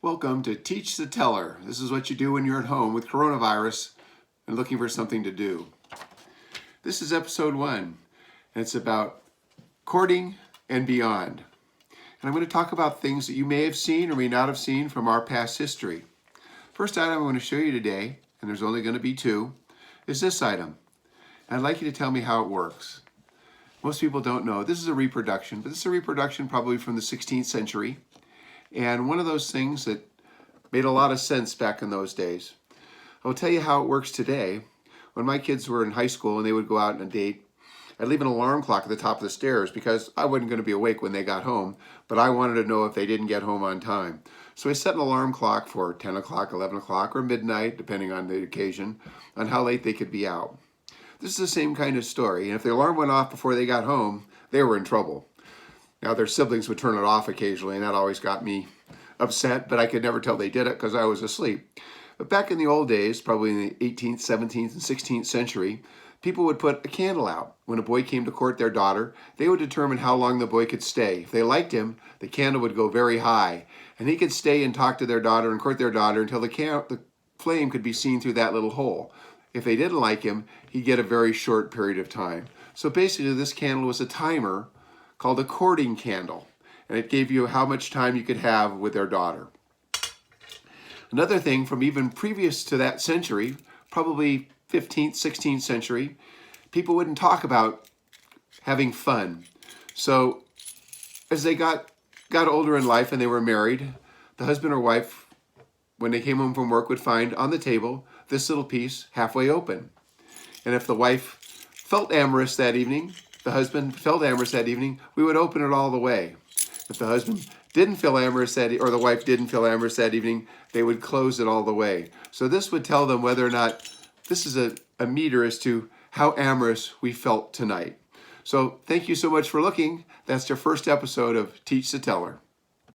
Welcome to Teach the Teller. This is what you do when you're at home with coronavirus and looking for something to do. This is episode 1, and it's about courting and beyond. And I'm going to talk about things that you may have seen or may not have seen from our past history. First item I'm going to show you today, and there's only going to be 2, is this item. And I'd like you to tell me how it works. Most people don't know. This is a reproduction, but this is a reproduction probably from the 16th century. And one of those things that made a lot of sense back in those days. I'll tell you how it works today. When my kids were in high school and they would go out on a date, I'd leave an alarm clock at the top of the stairs because I wasn't going to be awake when they got home, but I wanted to know if they didn't get home on time. So I set an alarm clock for 10 o'clock, 11 o'clock, or midnight, depending on the occasion, on how late they could be out. This is the same kind of story, and if the alarm went off before they got home, they were in trouble. Now, their siblings would turn it off occasionally, and that always got me upset, but I could never tell they did it because I was asleep. But back in the old days, probably in the 18th, 17th, and 16th century, people would put a candle out. When a boy came to court their daughter, they would determine how long the boy could stay. If they liked him, the candle would go very high, and he could stay and talk to their daughter and court their daughter until the flame could be seen through that little hole. If they didn't like him, he'd get a very short period of time. So basically, this candle was a timer called a courting candle, and it gave you how much time you could have with their daughter. Another thing from even previous to that century, probably 15th, 16th century, people wouldn't talk about having fun. So as they got older in life and they were married, the husband or wife, when they came home from work, would find on the table this little piece halfway open. And if the wife felt amorous that evening, the husband felt amorous that evening, we would open it all the way. If the husband didn't feel amorous or the wife didn't feel amorous that evening, they would close it all the way. So this would tell them whether or not this is a meter as to how amorous we felt tonight. So thank you so much for looking. That's your first episode of Teach the Teller.